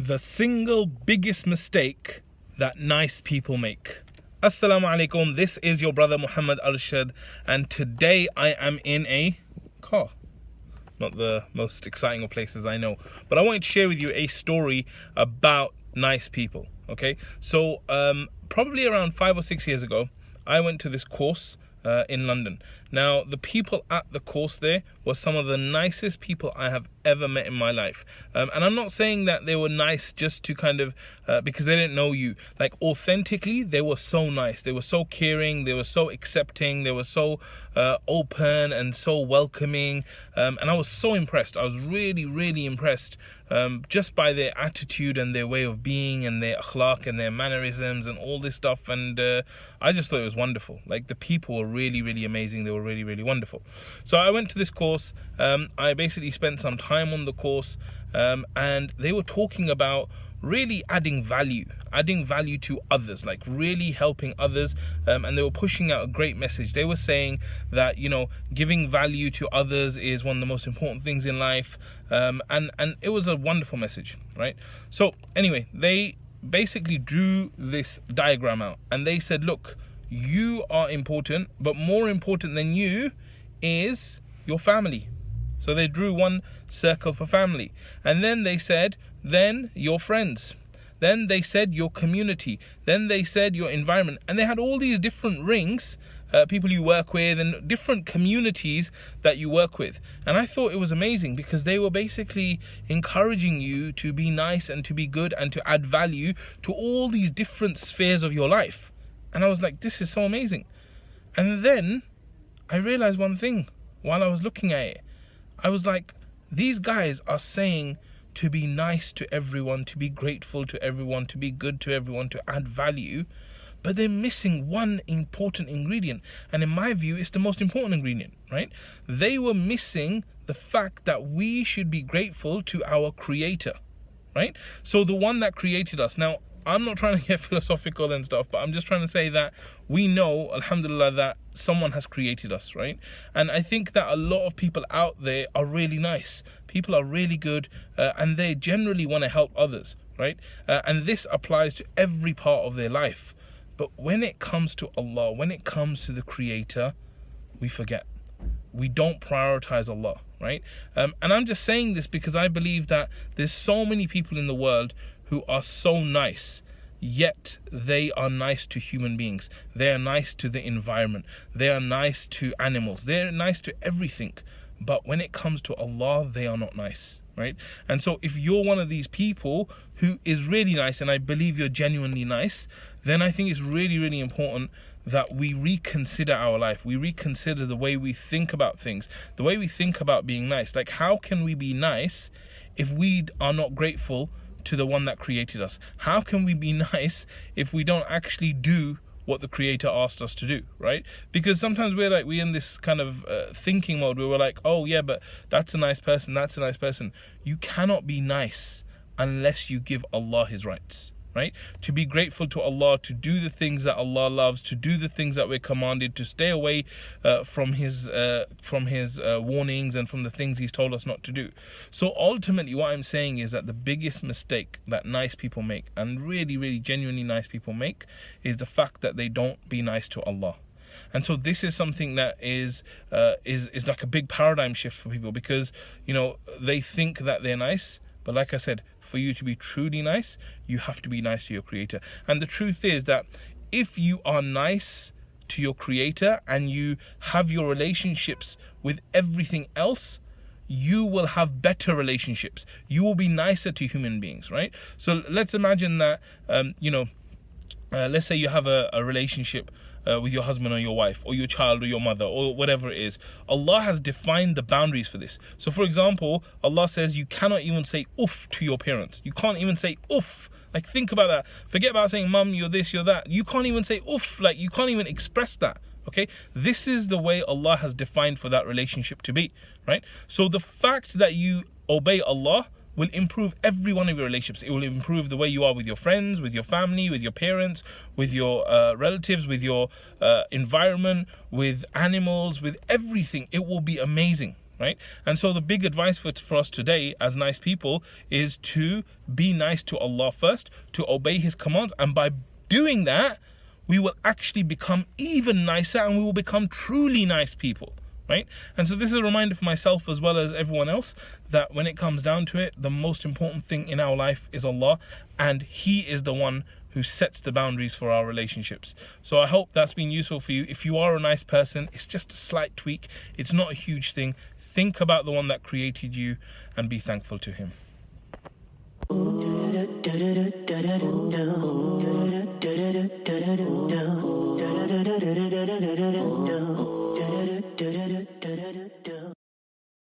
The single biggest mistake that nice people make. Assalamu alaikum, this is your brother Muhammad Arshad, and today I am in a car. Not the most exciting of places I know, but I wanted to share with you a story about nice people. Okay, so probably around 5 or 6 years ago, I went to this course in London. Now, the people at the course there were some of the nicest people I have ever met in my life. And I'm not saying that they were nice just to kind of, because they didn't know you. Like, authentically, they were so nice. They were so caring. They were so accepting. They were so open and so welcoming. And I was so impressed. I was really, really impressed just by their attitude and their way of being and their akhlaq and their mannerisms and all this stuff. And I just thought it was wonderful. Like, the people were really, really amazing. They were really, really wonderful. So I went to this course. I basically spent some time on the course, and they were talking about really adding value to others, like really helping others, and they were pushing out a great message. They were saying that, you know, giving value to others is one of the most important things in life, and it was a wonderful message, right? So anyway, they basically drew this diagram out, and they said, look, you are important, but more important than you is your family. So they drew one circle for family, and then they said, then your friends, then they said your community, then they said your environment, and they had all these different rings, people you work with and different communities that you work with. And I thought it was amazing because they were basically encouraging you to be nice and to be good and to add value to all these different spheres of your life. And I was like, this is so amazing. And then I realized one thing while I was looking at it. I was like, these guys are saying to be nice to everyone, to be grateful to everyone, to be good to everyone, to add value, but they're missing one important ingredient. And in my view, it's the most important ingredient, right? They were missing the fact that we should be grateful to our creator, right? So the one that created us. Now, I'm not trying to get philosophical and stuff, but I'm just trying to say that we know, Alhamdulillah, that someone has created us, right? And I think that a lot of people out there are really nice. People are really good, and they generally want to help others, right? And this applies to every part of their life. But when it comes to Allah, when it comes to the Creator, we forget. We don't prioritize Allah, right? And I'm just saying this because I believe that there's so many people in the world who are so nice, yet they are nice to human beings. They are nice to the environment. They are nice to animals. They're nice to everything. But when it comes to Allah, they are not nice, right? And so if you're one of these people who is really nice, and I believe you're genuinely nice, then I think it's really, really important that we reconsider our life. We reconsider the way we think about things, the way we think about being nice. Like, how can we be nice if we are not grateful to the one that created us? How can we be nice if we don't actually do what the Creator asked us to do, right? Because sometimes we're in this kind of thinking mode where we're like, oh yeah, but that's a nice person, that's a nice person. You cannot be nice unless you give Allah His rights, right? To be grateful to Allah, to do the things that Allah loves, to do the things that we're commanded, to stay away from His warnings and from the things He's told us not to do. So ultimately, what I'm saying is that the biggest mistake that nice people make, and really, really genuinely nice people make, is the fact that they don't be nice to Allah. And so this is something that is like a big paradigm shift for people, because, you know, they think that they're nice. But like I said, for you to be truly nice, you have to be nice to your Creator. And the truth is that if you are nice to your Creator and you have your relationships with everything else, you will have better relationships. You will be nicer to human beings, right? So let's imagine that, let's say you have a relationship with your husband or your wife or your child or your mother or whatever it is. Allah has defined the boundaries for this. So for example, Allah says you cannot even say uff to your parents. You can't even say uff. Like, think about that. Forget about saying mum, you're this, you're that. You can't even say uff. Like, you can't even express that. Okay, this is the way Allah has defined for that relationship to be, right? So the fact that you obey Allah will improve every one of your relationships. It will improve the way you are with your friends, with your family, with your parents, with your relatives, with your environment, with animals, with everything. It will be amazing, right? And so the big advice for us today as nice people is to be nice to Allah first, to obey His commands, and by doing that, we will actually become even nicer and we will become truly nice people, right? And so this is a reminder for myself as well as everyone else that when it comes down to it, the most important thing in our life is Allah, and He is the one who sets the boundaries for our relationships. So I hope that's been useful for you. If you are a nice person, it's just a slight tweak. It's not a huge thing. Think about the one that created you and be thankful to Him.